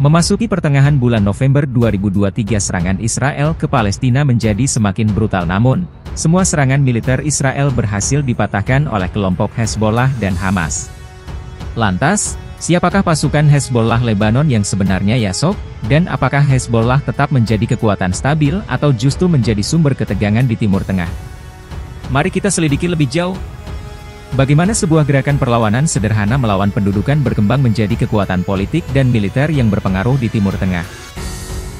Memasuki pertengahan bulan November 2023, serangan Israel ke Palestina menjadi semakin brutal, namun semua serangan militer Israel berhasil dipatahkan oleh kelompok Hezbollah dan Hamas. Lantas, siapakah pasukan Hezbollah Lebanon yang sebenarnya Yasov? Dan apakah Hezbollah tetap menjadi kekuatan stabil atau justru menjadi sumber ketegangan di Timur Tengah? Mari kita selidiki lebih jauh. Bagaimana sebuah gerakan perlawanan sederhana melawan pendudukan berkembang menjadi kekuatan politik dan militer yang berpengaruh di Timur Tengah?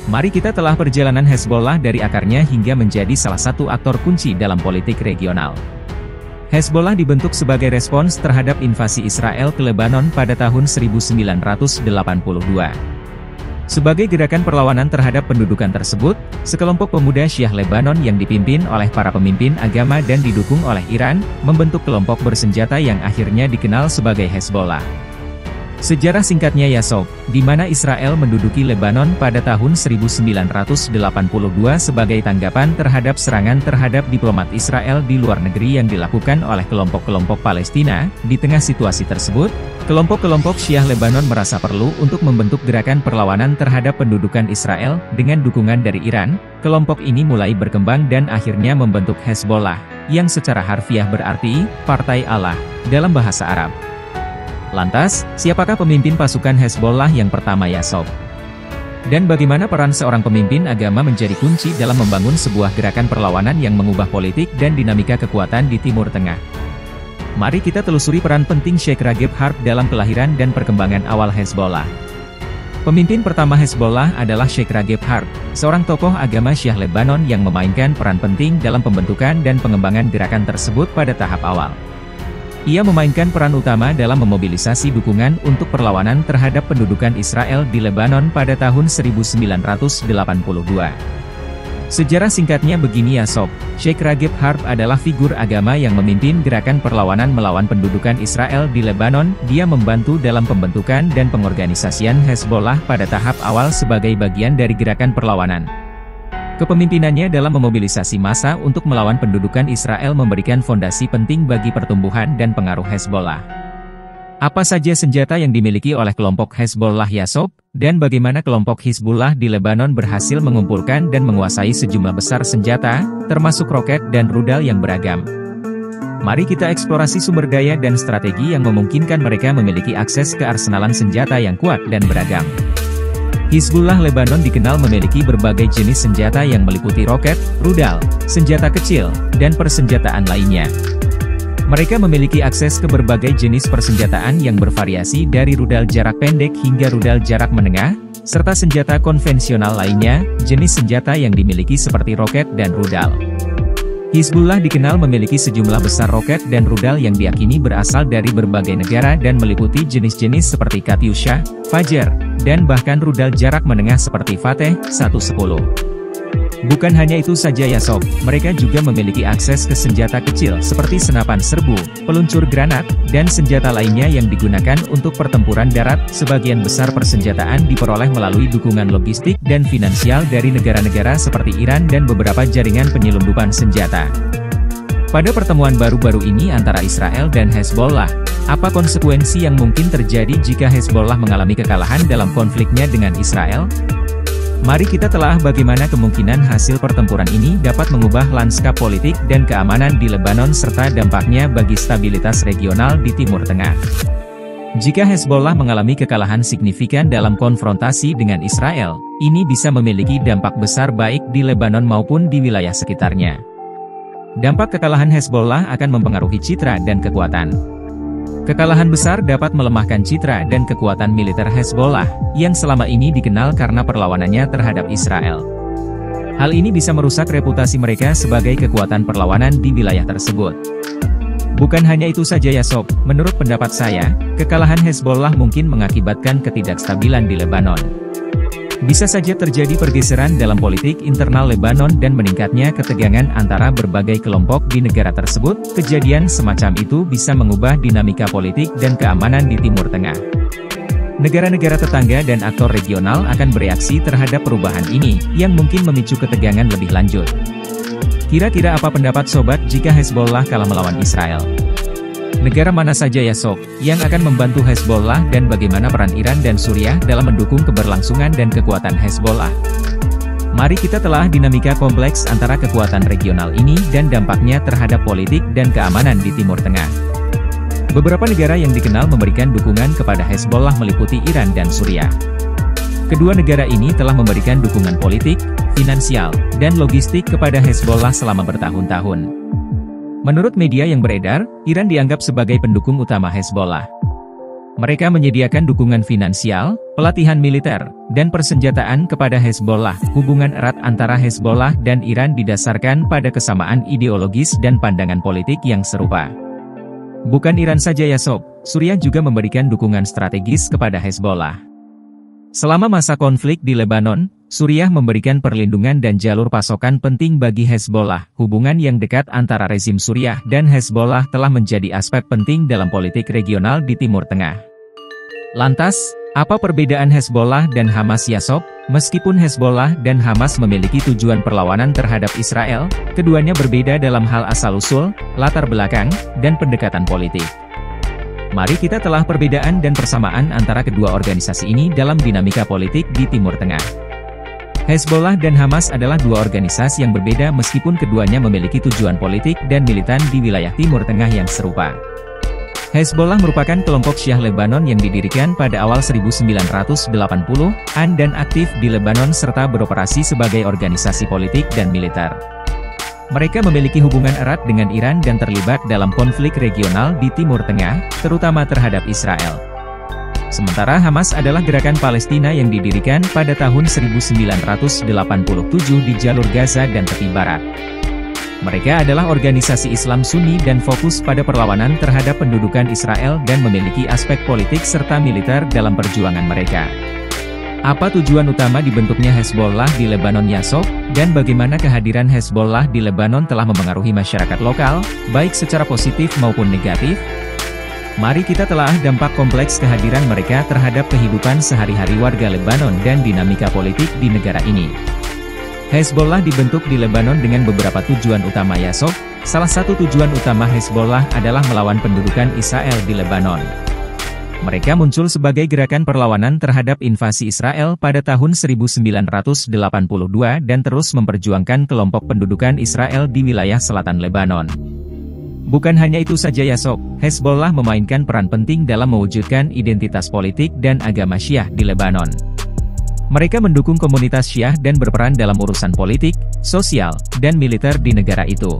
Mari kita telah perjalanan Hezbollah dari akarnya hingga menjadi salah satu aktor kunci dalam politik regional. Hezbollah dibentuk sebagai respons terhadap invasi Israel ke Lebanon pada tahun 1982. Sebagai gerakan perlawanan terhadap pendudukan tersebut, sekelompok pemuda Syiah Lebanon yang dipimpin oleh para pemimpin agama dan didukung oleh Iran, membentuk kelompok bersenjata yang akhirnya dikenal sebagai Hezbollah. Sejarah singkatnya Yasov, di mana Israel menduduki Lebanon pada tahun 1982 sebagai tanggapan terhadap serangan terhadap diplomat Israel di luar negeri yang dilakukan oleh kelompok-kelompok Palestina. Di tengah situasi tersebut, kelompok-kelompok Syiah Lebanon merasa perlu untuk membentuk gerakan perlawanan terhadap pendudukan Israel dengan dukungan dari Iran. Kelompok ini mulai berkembang dan akhirnya membentuk Hezbollah, yang secara harfiah berarti Partai Allah dalam bahasa Arab. Lantas, siapakah pemimpin pasukan Hezbollah yang pertama Yasov? Dan bagaimana peran seorang pemimpin agama menjadi kunci dalam membangun sebuah gerakan perlawanan yang mengubah politik dan dinamika kekuatan di Timur Tengah? Mari kita telusuri peran penting Sheikh Rageb Harb dalam kelahiran dan perkembangan awal Hezbollah. Pemimpin pertama Hezbollah adalah Sheikh Rageb Harb, seorang tokoh agama Syiah Lebanon yang memainkan peran penting dalam pembentukan dan pengembangan gerakan tersebut pada tahap awal. Ia memainkan peran utama dalam memobilisasi dukungan untuk perlawanan terhadap pendudukan Israel di Lebanon pada tahun 1982. Sejarah singkatnya begini Yasov, Sheikh Rageb Harb adalah figur agama yang memimpin gerakan perlawanan melawan pendudukan Israel di Lebanon. Dia membantu dalam pembentukan dan pengorganisasian Hezbollah pada tahap awal sebagai bagian dari gerakan perlawanan. Kepemimpinannya dalam memobilisasi massa untuk melawan pendudukan Israel memberikan fondasi penting bagi pertumbuhan dan pengaruh Hezbollah. Apa saja senjata yang dimiliki oleh kelompok Hezbollah Yasov, dan bagaimana kelompok Hizbullah di Lebanon berhasil mengumpulkan dan menguasai sejumlah besar senjata, termasuk roket dan rudal yang beragam. Mari kita eksplorasi sumber daya dan strategi yang memungkinkan mereka memiliki akses ke arsenalan senjata yang kuat dan beragam. Hizbullah Lebanon dikenal memiliki berbagai jenis senjata yang meliputi roket, rudal, senjata kecil, dan persenjataan lainnya. Mereka memiliki akses ke berbagai jenis persenjataan yang bervariasi dari rudal jarak pendek hingga rudal jarak menengah, serta senjata konvensional lainnya. Jenis senjata yang dimiliki seperti roket dan rudal. Hizbullah dikenal memiliki sejumlah besar roket dan rudal yang diyakini berasal dari berbagai negara dan meliputi jenis-jenis seperti Katyusha, Fajar, dan bahkan rudal jarak menengah seperti Fateh 110. Bukan hanya itu saja Yasov, mereka juga memiliki akses ke senjata kecil seperti senapan serbu, peluncur granat, dan senjata lainnya yang digunakan untuk pertempuran darat. Sebagian besar persenjataan diperoleh melalui dukungan logistik dan finansial dari negara-negara seperti Iran dan beberapa jaringan penyelundupan senjata. Pada pertemuan baru-baru ini antara Israel dan Hezbollah, apa konsekuensi yang mungkin terjadi jika Hezbollah mengalami kekalahan dalam konfliknya dengan Israel? Mari kita telah bagaimana kemungkinan hasil pertempuran ini dapat mengubah lanskap politik dan keamanan di Lebanon serta dampaknya bagi stabilitas regional di Timur Tengah. Jika Hezbollah mengalami kekalahan signifikan dalam konfrontasi dengan Israel, ini bisa memiliki dampak besar baik di Lebanon maupun di wilayah sekitarnya. Dampak kekalahan Hezbollah akan mempengaruhi citra dan kekuatan. Kekalahan besar dapat melemahkan citra dan kekuatan militer Hezbollah, yang selama ini dikenal karena perlawanannya terhadap Israel. Hal ini bisa merusak reputasi mereka sebagai kekuatan perlawanan di wilayah tersebut. Bukan hanya itu saja Yasov, menurut pendapat saya, kekalahan Hezbollah mungkin mengakibatkan ketidakstabilan di Lebanon. Bisa saja terjadi pergeseran dalam politik internal Lebanon dan meningkatnya ketegangan antara berbagai kelompok di negara tersebut. Kejadian semacam itu bisa mengubah dinamika politik dan keamanan di Timur Tengah. Negara-negara tetangga dan aktor regional akan bereaksi terhadap perubahan ini, yang mungkin memicu ketegangan lebih lanjut. Kira-kira apa pendapat sobat jika Hezbollah kalah melawan Israel? Negara mana saja ya sob, yang akan membantu Hezbollah dan bagaimana peran Iran dan Suriah dalam mendukung keberlangsungan dan kekuatan Hezbollah? Mari kita telah dinamika kompleks antara kekuatan regional ini dan dampaknya terhadap politik dan keamanan di Timur Tengah. Beberapa negara yang dikenal memberikan dukungan kepada Hezbollah meliputi Iran dan Suriah. Kedua negara ini telah memberikan dukungan politik, finansial, dan logistik kepada Hezbollah selama bertahun-tahun. Menurut media yang beredar, Iran dianggap sebagai pendukung utama Hezbollah. Mereka menyediakan dukungan finansial, pelatihan militer, dan persenjataan kepada Hezbollah. Hubungan erat antara Hezbollah dan Iran didasarkan pada kesamaan ideologis dan pandangan politik yang serupa. Bukan Iran saja ya sob, Suriah juga memberikan dukungan strategis kepada Hezbollah. Selama masa konflik di Lebanon, Suriah memberikan perlindungan dan jalur pasokan penting bagi Hezbollah. Hubungan yang dekat antara rezim Suriah dan Hezbollah telah menjadi aspek penting dalam politik regional di Timur Tengah. Lantas, apa perbedaan Hezbollah dan Hamas ya sob? Meskipun Hezbollah dan Hamas memiliki tujuan perlawanan terhadap Israel, keduanya berbeda dalam hal asal-usul, latar belakang, dan pendekatan politik. Mari kita telah perbedaan dan persamaan antara kedua organisasi ini dalam dinamika politik di Timur Tengah. Hezbollah dan Hamas adalah dua organisasi yang berbeda meskipun keduanya memiliki tujuan politik dan militan di wilayah Timur Tengah yang serupa. Hezbollah merupakan kelompok Syiah Lebanon yang didirikan pada awal 1980-an dan aktif di Lebanon serta beroperasi sebagai organisasi politik dan militer. Mereka memiliki hubungan erat dengan Iran dan terlibat dalam konflik regional di Timur Tengah, terutama terhadap Israel. Sementara Hamas adalah gerakan Palestina yang didirikan pada tahun 1987 di jalur Gaza dan tepi barat. Mereka adalah organisasi Islam Sunni dan fokus pada perlawanan terhadap pendudukan Israel dan memiliki aspek politik serta militer dalam perjuangan mereka. Apa tujuan utama dibentuknya Hezbollah di Lebanon ya sob? Dan bagaimana kehadiran Hezbollah di Lebanon telah mempengaruhi masyarakat lokal, baik secara positif maupun negatif? Mari kita telah dampak kompleks kehadiran mereka terhadap kehidupan sehari-hari warga Lebanon dan dinamika politik di negara ini. Hezbollah dibentuk di Lebanon dengan beberapa tujuan utama ya sob. Salah satu tujuan utama Hezbollah adalah melawan pendudukan Israel di Lebanon. Mereka muncul sebagai gerakan perlawanan terhadap invasi Israel pada tahun 1982 dan terus memperjuangkan kelompok pendudukan Israel di wilayah selatan Lebanon. Bukan hanya itu saja ya sob, Hezbollah memainkan peran penting dalam mewujudkan identitas politik dan agama Syiah di Lebanon. Mereka mendukung komunitas Syiah dan berperan dalam urusan politik, sosial, dan militer di negara itu.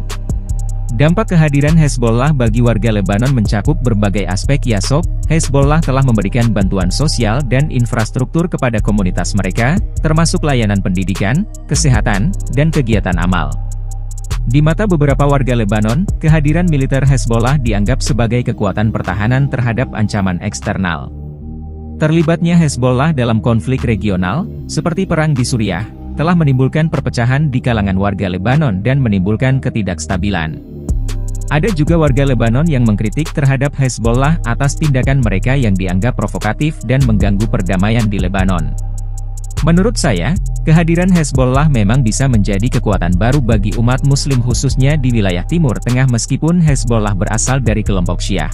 Dampak kehadiran Hezbollah bagi warga Lebanon mencakup berbagai aspek ya sob. Hezbollah telah memberikan bantuan sosial dan infrastruktur kepada komunitas mereka, termasuk layanan pendidikan, kesehatan, dan kegiatan amal. Di mata beberapa warga Lebanon, kehadiran militer Hezbollah dianggap sebagai kekuatan pertahanan terhadap ancaman eksternal. Terlibatnya Hezbollah dalam konflik regional, seperti perang di Suriah, telah menimbulkan perpecahan di kalangan warga Lebanon dan menimbulkan ketidakstabilan. Ada juga warga Lebanon yang mengkritik terhadap Hezbollah atas tindakan mereka yang dianggap provokatif dan mengganggu perdamaian di Lebanon. Menurut saya, kehadiran Hezbollah memang bisa menjadi kekuatan baru bagi umat Muslim khususnya di wilayah Timur Tengah meskipun Hezbollah berasal dari kelompok Syiah.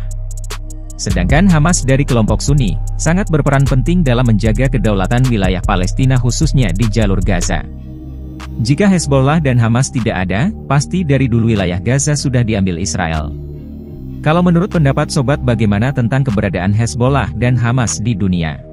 Sedangkan Hamas dari kelompok Sunni, sangat berperan penting dalam menjaga kedaulatan wilayah Palestina khususnya di jalur Gaza. Jika Hezbollah dan Hamas tidak ada, pasti dari dulu wilayah Gaza sudah diambil Israel. Kalau menurut pendapat sobat bagaimana tentang keberadaan Hezbollah dan Hamas di dunia?